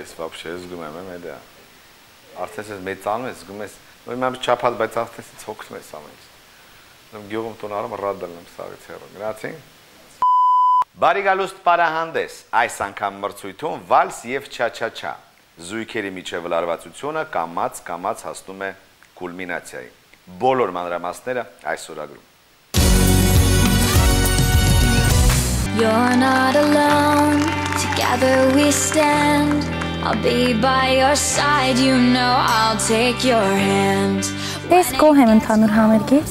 ես вообще զգում եմ դա։ Արդեն ես մեծանում ես, զգում ես, նույնիսկ չափած, բայց արդեն ես հոգնում ես ամենից։ Նույն գյուղում տուն արում ռադալն եմ սաղից հեռու։ Գնացին։ Բարի գալուստ պարահանդես, այս անգամ մրցույթում վալս և չա-չա-չա։ Զույգերի միջև լարվածությունը կամաց հասնում է կուլմինացիայի։ Բոլոր մանրամասները այս օրագրում։ You're not alone, together we stand. I'll be by your side, you know I'll take your hand. Ես գոհ եմ ընդհանուր համերգից,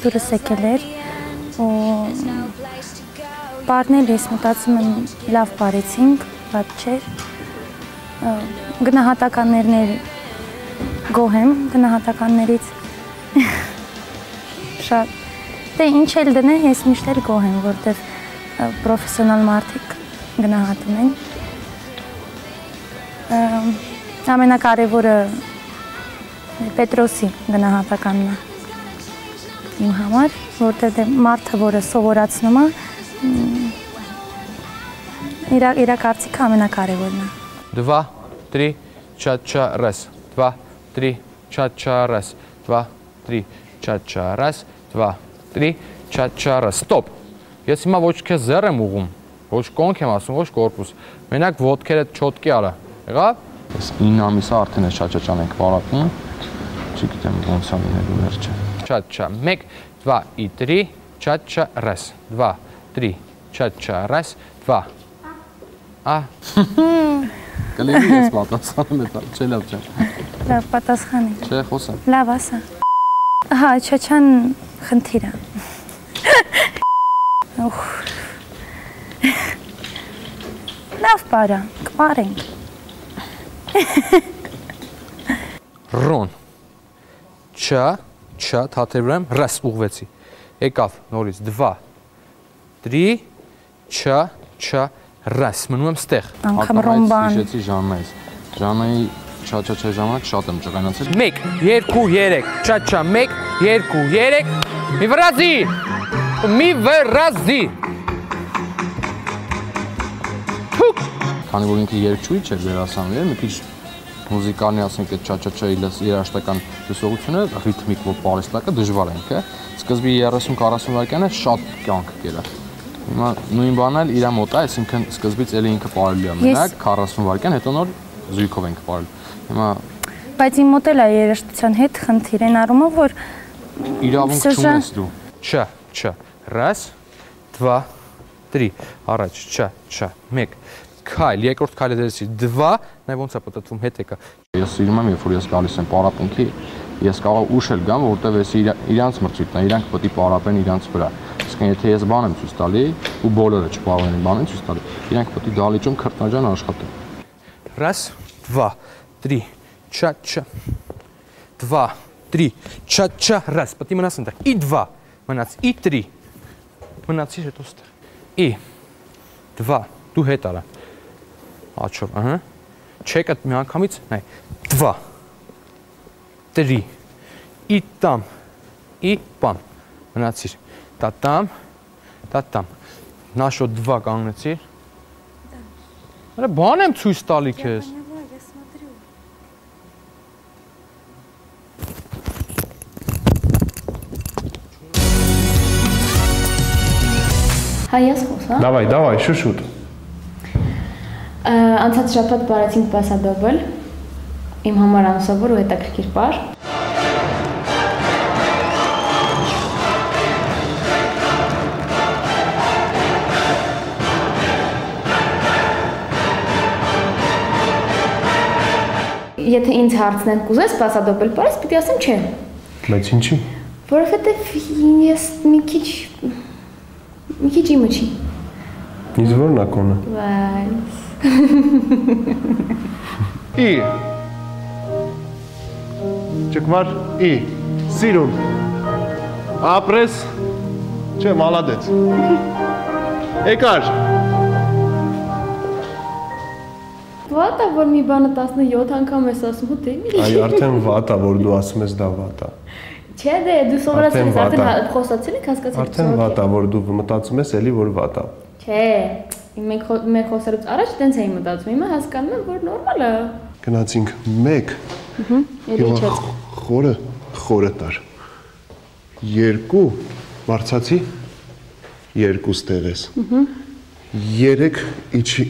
դուրս եկել էր ու բարնել ես մտածում եմ լավ բարեցինք, վատ չէր, գնահատականներն գոհ եմ գնահատականներից, շատ, դե ինչ էլ դնե ես միշտ էլ գոհ եմ, որտև պրոֆեսիոնալ մարդիկ գնահատում են, ամենակարևորը Պետրոսի գնահատականն է իմ համար, որտեղ մարդը, որը սովորացնում է, իր կարծիքը ամենակարևորն է։ 2, 3, չա-չա, ռես, 2, 3, չա-չա, ռես, 2, 3, չա-չա, ռես, 2, 3, չա-չա, ռես, ստոպ, ես հիմա ոչ քեզ զեր եմ ուղում, ոչ կոնք եմ ասում, ոչ կորպուս, մենակ ոտքերը չոտկի արա, եղավ? Ես 9 ամիսը արդեն ես չա-չա-չան ենք պարապում, չգիտեմ ոնց է լինելու վերջը։ Չա-չա, 1, 2, 3, չա-չա, ռես, 2, 3, չա-չա, ռես, 2, Կլինի ես պատասխանում եմ, չէ լավ չեմ։ Լավ պատասխան եմ։ Չէ, խոսեմ։ Լավ ասա։ Հա, չա-չան խնդիր է։ Լավ պարա, կպարենք։ Ռոն, չա, թաթևրեմ, ռես ուղվեցի, եկավ նորից, 2, 3, չա, ռես, մնում եմ ստեղ։ Անգամ ռոմբան։ Հիշեցի Ժաննայից, Ժաննայի չա-չա-չա ժամանակ շատ եմ ջղայնացել։ 1, 2, 3, չա-չա, 1, 2, 3, մի վրազի, մի վրազի։ Քանի որ ինքը երգչուհի չէր դերասան էր, մի քիչ մուզիկալի ասենք այդ չա-չա-չայի երաժշտական լսողությունը, ռիթմիկ որ պարեստակը դժվար է ինքը։ Սկզբի 30-40 վայրկյանը շատ կյանք կերա։ Հիմա նույն բանն էլ իր մոտ է, այսինքն սկզբից էլի ինքը պարելի է մենակ 40 վայրկյան, հետո նոր զույգով ենք պարել։ Հիմա բայց իմ մոտ էլ է երաժշտության հետ խնդիր են առումով, որ իրավունք չունես դու։ Չա, ռես, 2, 3, առաջ, չա, 1, քայլ, երկրորդ քայլը դերսի 2, նայ ոնց է պատտվում հետ եկա։ Ես սիրում եմ, երբ որ ես գալիս եմ պարապմունքի, ես կարող ուշ էլ գամ, որտեվ ես իրանց մրցույթն է, իրանք պետք է պարապեն իրանց վրա։ Իսկ եթե ես բան եմ ցույց տալի, ու բոլորը չպարապեն են բան են ցույց տալի, իրանք պետք է դալիճում քրտնաջան աշխատեն։ Раз, 2, 3, չա, 2, 3, չա, раз, պետք է մնաս այնտեղ։ И 2, մնաց, И 3, մնացիր հետո ստեղ։ И 2, դու հետ արա։ Աչով, ահա, չեք այդ մի անգամից, նայ, 2, 3, и там, и պամ, մնացիր, տատամ, նաշո 2 կանգնեցիր, բան եմ ցույց տալի քեզ, Հայ ես խոսա։ Давай, շուշուտ։ Անցած շաբաթ բարեցինք պասադոբլ, իմ համար անսովոր ու հետաքրքիր պար։ Եթե ինձ հարցնեն կուզես պասադոբլ պարես, պիտի ասեմ չէ։ Բայց ինչի։ Որովհետև ես մի քիչ իմը չի։ Ինձ որն ակոնը։ Բայց И. Չկվար И. Սիրուն։ Ապրես։ Չէ, մալադեց։ Եկար։ Վատ է, որ մի բանը 17 անգամ ես ասում, հո դե մի։ Այ արդեն վատ է, որ դու ասում ես դա վատ է։ Չէ, դե դու սովորացել ես, արդեն խոսացել եք, հասկացել եք։ Արդեն վատ է, որ դու մտածում ես էլի, որ վատ է։ Չէ, մենք մեր խոսելուց առաջ տենց էի մտածում, հիմա հասկանում եմ, որ նորմալ է։ Գնացինք 1 խորը տար 2 բարձացի 2 ստեղես 3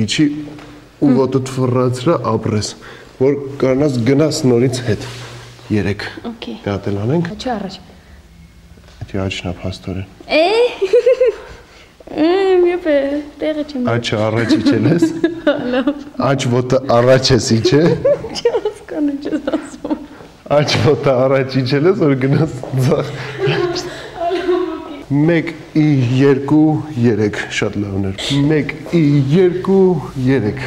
իջի ու ոտդ ֆռացրա ապրես որ կարնաս գնաս նորից հետ 3 դատել անենք Աչի առաջ Դա աչնա փաստորեն Միպե տեղը չեմ Աչը առաջ իջել ես Աչ ոտը առաջ ես իջե Չհասկանում չես ասում Աչ ոտը առաջ իջել ես որ գնաս ձախ 1 2 3 շատ լավն էր 1 2 3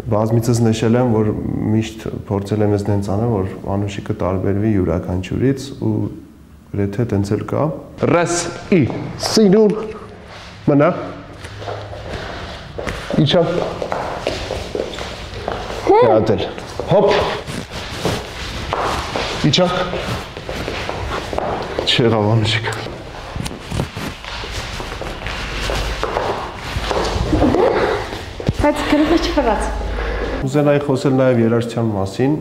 Բազմիցս նշել եմ որ միշտ փորձել եմ ես դենց անել որ Անուշիկը տարբերվի յուրաքանչյուրից ու գրեթե տենց էլ կա Ռաս ի սինուլ մնա Իչա Դատել հոպ Իչա Չեղավ Անուշիկը Բայց գրիպը չվրաց Ուզենայի խոսել նաև երաժշտության մասին,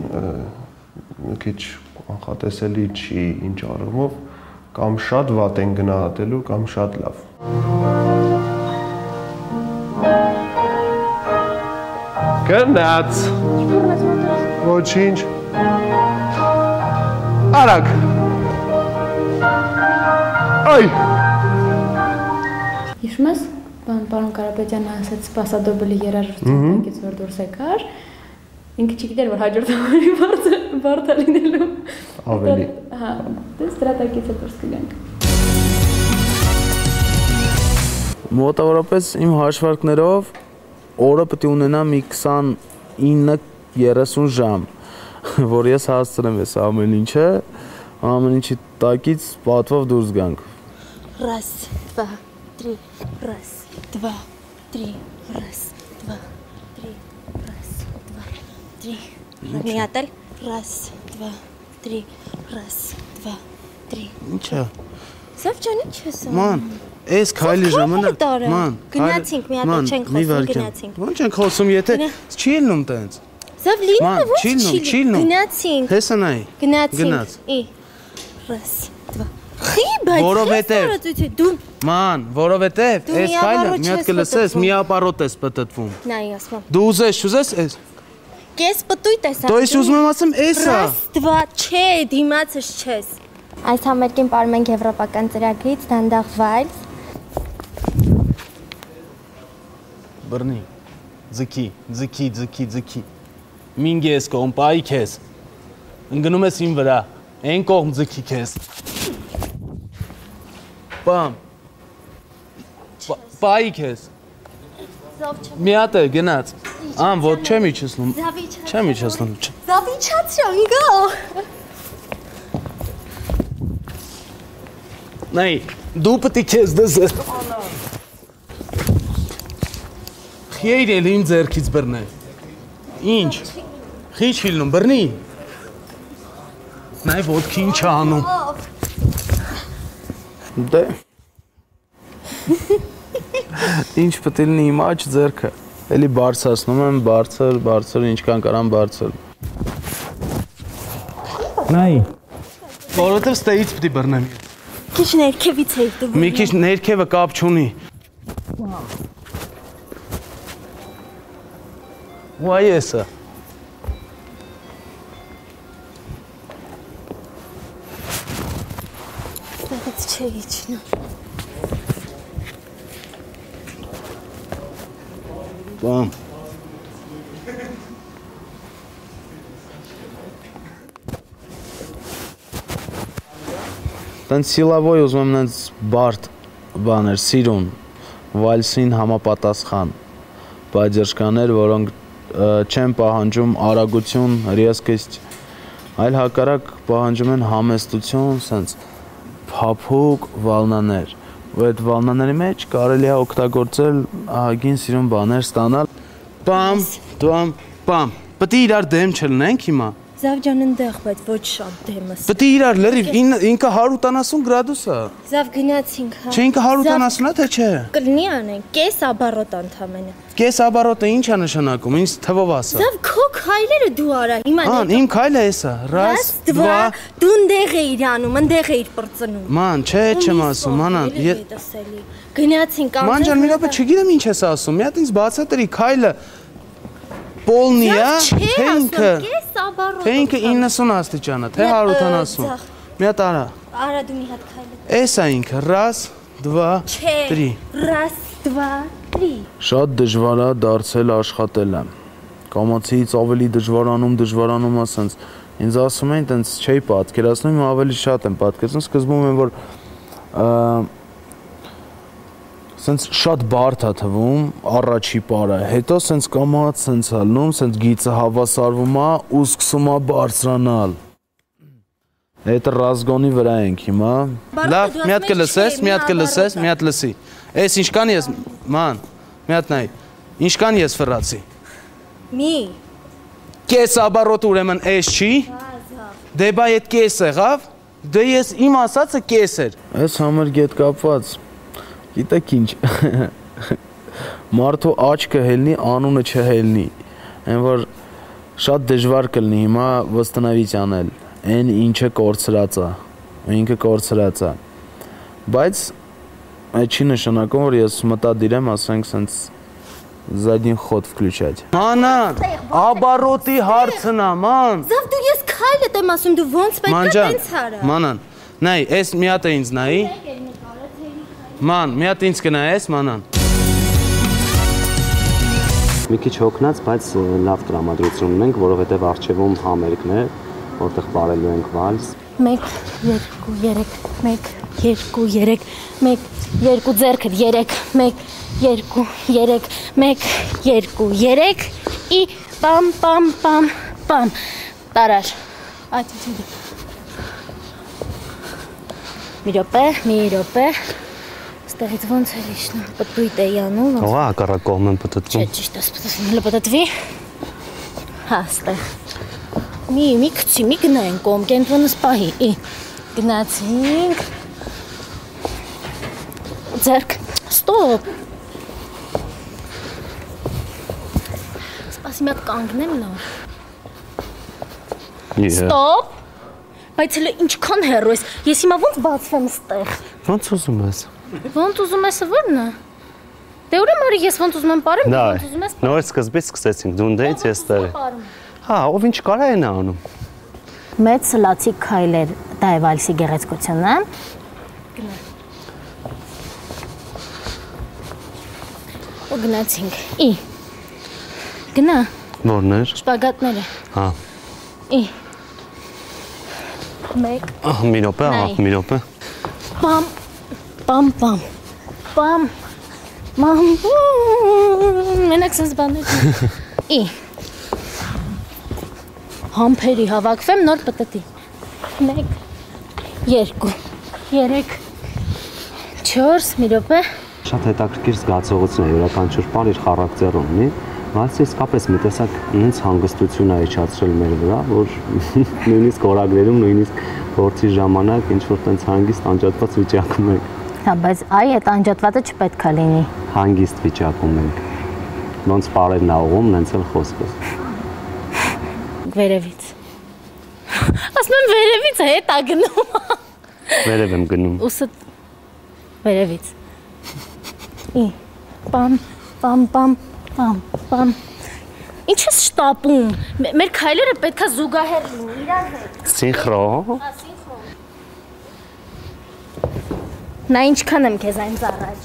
մի քիչ անխատեսելի չի ինչ առումով, կամ շատ վատ են գնահատելու, կամ շատ լավ։ Գնաց։ Ոչինչ։ Արագ։ Այ։ Հիշում ես, պարոն Կարապետյանը ասաց սպասադոբլի երաժշտության բանկից որ դուրս եկար, ինքը չգիտեր որ հաջորդ ամենի բարդ է լինելու։ Ավելի։ Հա, դե ստրատեգիայից դուրս կգանք։ Մոտավորապես իմ հաշվարկներով օրը պետք է ունենա մի 29-30 ժամ, որ ես հասցնեմ այս ամեն ինչի տակից պատվով դուրս գանք։ Раз, два, три, раз, два, три, раз, два, три, раз, два, три. Միատել, раз, два, три, раз, два, три. Ինչա։ Սավ ջան, ինչ ես անում։ Ման, այս քայլի ժամանակ, ման, գնացինք, մի հատ չենք խոսում, գնացինք։ Ո՞նց ենք խոսում, եթե չի լինում տենց։ Սավ լինում, ո՞նց չի լինում։ Գնացինք։ Հեսանայի։ Գնացինք։ Ի։ Раз, два. Խի, բայց դու Ման, որովհետև այս քայլը մի հատ կլսես, միապարոտ ես պտտվում։ նայ ասում։ Դու ուզես այս։ Կես պտույտ ես Դու ես ուզում եմ ասեմ էսա։ Раз, два, չէ, դիմացս չես։ Այս համերգին ապարում ենք եվրոպական ծրագրից դանդաղ վայրս։ Բռնի։ Ձգի։ Մինգ ես կողմ պայի քեզ։ Ընկնում ես իմ վրա։ Այն կողմ ձգի քեզ։ Բամ։ Պայի քեզ։ Մի հատ է գնաց։ Ամ ոտ չեմ իջեցնում։ Չեմ իջեցնում։ Զավիչացրան գո։ Նայ, դու պետք է քեզ դզես։ Խիեր էլ իմ ձեռքից բռնե։ Ինչ։ Խի չի լինում, բռնի։ Նայ ոտքի ինչ է անում։ Դե։ Ինչ պետք է լինի իմ աջ ձեռքը։ Էլի բարձրացնում եմ, բարձր, ինչքան կարամ բարձր։ Նայ։ Որովհետև ստեից պետք է բռնեմ։ Քիչ ներքևից էի դու։ Մի քիչ ներքևը կապ չունի։ Ու այսը։ Ստեղից չէ իջնում։ Բամ։ Տենց սիլավոյ ուզում եմ նենց բարդ բաներ, սիրուն, վալսին համապատասխան, բաջերշկաներ, որոնք չեն պահանջում արագություն, ռիազկեստ, այլ հակառակ պահանջում են համեստություն, սենց փափուկ վալնաներ, ու այդ վալնաների մեջ կարելի է օգտագործել ահագին սիրուն բաներ ստանալ, պամ, պամ, պետք է իրար դեմ չլնենք հիմա, Զավ ջան ընդեղ, բայց ոչ շատ դեմս։ Պետք է իրար լրիվ, ինքը 180 գրադուս է։ Զավ գնացինք, հա։ Չէ, ինքը 180-ն է, թե չէ։ Կլինի անենք, կես աբարոտ ընդամենը։ Կես աբարոտը ինչ է նշանակում, ինձ թվով ասա։ Զավ քո քայլերը դու արա, հիմա։ Ան, իմ քայլը էսա, ռաս, դվա։ Դու ընդեղ էիր անում, ընդեղ էիր պրծնում։ Ման, չէ, չեմ ասում, մանան։ Գնացինք անձամբ։ Ման ջան, մի րոպե չգիտեմ ինչ ես ասում, մի հատ ինձ բացատրի քայլը Պոլնի է, թե ինքը 90 աստիճան է, թե 180։ Մի հատ արա։ Արա դու մի հատ քայլը։ Էս է ինքը, ռաս, դվա, տրի։ Ռաս, դվա, տրի։ Շատ դժվար է դարձել աշխատելը։ Կամացից ավելի դժվարանում ասենց։ Ինձ ասում են, տենց չէի պատկերացնում, ավելի շատ եմ պատկերացնում, սկզբում եմ, որ սենց շատ բարդ է թվում առաջի պարը, հետո սենց կամած սենց ալնում, սենց գիծը հավասարվում է ու սկսում է բարձրանալ։ Հետը ռազգոնի վրա ենք հիմա։ Լավ, մի հատ կլսես, մի հատ կլսես, մի հատ լսի։ Էս ինչքան ես, ման, մի հատ նայ, ինչքան ես ֆռացի։ Մի։ Կես աբարոտ ուրեմն էս չի։ Դե բայ այդ կես եղավ, դե ես իմ ասածը կես էր։ Էս համար գետ կապված։ Գիտեք ինչ, մարդու աչքը հելնի, անունը չհելնի, են որ շատ դժվար կլնի հիմա վստանավիչ անել, են ինչը կորցրած է, ինքը կորցրած է, բայց այդ չի նշանակում, որ ես մտադիր եմ, ասենք սենց задний ход включать։ Մանան, աբարոտի հարցն է, ման։ Զավ դու ես քայլդ եմ ասում, դու ոնց պետք է տենց արա։ Մանան, նայ, էս մի հատ է ինձ նայի։ Ման, մի հատ ինձ կնայես, մանան։ Մի քիչ հոգնած, բայց լավ տրամադրություն ունենք, որովհետև առջևում համերգն է, որտեղ բարելու ենք վալս։ 1 2 3 1 2 3 1 2 ձեռքդ 3 1 2 3 1 2 3 ի պամ պամ պամ պամ տարար ատիտուդ մի րոպե Ստեղից ոնց էր իշնում, պտույտ էի անում, ոնց։ Ո՞ա հակառակ կողմ եմ պտտվում։ Չէ, ճիշտ ես պտտվում, հələ պտտվի։ Հա, ստեղ։ Մի քցի, մի գնային կողմ, կենտրոնս պահի։ Գնացինք։ Ձեռք, ստոպ։ Սպասի մի հատ կանգնեմ նոր։ Ստոպ։ Բայց հələ ինչքան հեռու ես, ես հիմա ոնց բացվեմ ստեղ։ Ոնց ուզում ես։ Ոնց ուզում ես ո՞րն է։ Դե ուրեմն արի ես ոնց ուզում եմ բարեմ, ոնց ուզում ես։ Նոր սկզբից սկսեցինք, դու ընդից ես տերը։ Հա, ով ինչ կարա են անում։ Մեծ սլացի քայլեր, դա է վալսի գեղեցկությունն է։ Գնա։ Ու գնացինք։ Գնա։ Որն էր։ Շպագատները։ Հա։ 1 մի րոպե։ Պամ Պամ պամ պամ մամ մենակ սենց բաներ համբերի հավաքվեմ նոր պտտի 1 2 3 4 մի րոպե Շատ հետաքրքիր զգացողություն է յուրաքանչյուր բան իր խարակտեր ունի բայց իսկապես մի տեսակ ինձ հանգստություն է իջացրել մեր վրա որ նույնիսկ օրագրերում նույնիսկ գործի ժամանակ ինչ որ տենց հանգիստ անջատված վիճակում ենք Հա, բայց այ այդ անջատվածը չպետք է լինի։ Հանգիստ վիճակում ենք։ Ոնց բարերն աղում, նենց էլ խոսքը։ Վերևից։ Ասում եմ վերևից է հետա գնում։ Վերև եմ գնում։ Ուսը վերևից։ Պամ պամ պամ պամ պամ։ Ինչ ես շտապում։ Մեր քայլերը պետք է զուգահեռ լինեն իրար հետ։ Սինխրոն։ Նա ինչքան եմ քեզ այնց առաջ։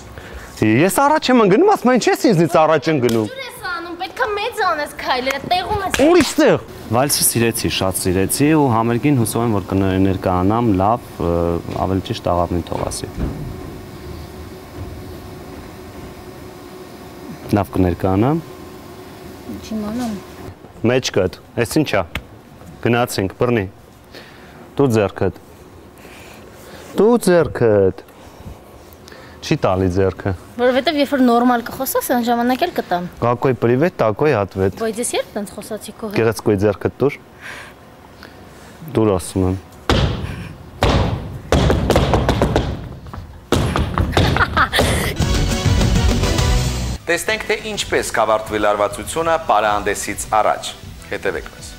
Ես առաջ եմ ընկնում, ասում ինչ ես ինձնից առաջ ընկնում։ Դու ես անում, պետք է մեծ անես քայլերը, տեղում ես։ Ուրիշ տեղ։ Վալսը սիրեցի, շատ սիրեցի ու համերգին հուսով եմ որ կներկայանամ լավ, ավելի ճիշտ աղավնի թող ասի։ Լավ կներկայանամ։ Ինչ իմանամ։ Մեջքդ, էս ինչա։ Գնացինք, բռնի։ Դու ձեռքդ։ Դու ձեռքդ։ Չի տալի ձեռքը։ Որովհետև երբ որ նորմալ կխոսես, այն ժամանակ էլ կտամ։ Какой привет, такой ответ։ Բայց ես երբ տենց խոսացի քո հետ։ Գեղեցկոյ ձեռքդ տուր։ Դուր ասում եմ։ Տեսնենք, թե ինչպես կավարտվի լարվածությունը պարահանդեսից առաջ։ Հետևեք մեզ։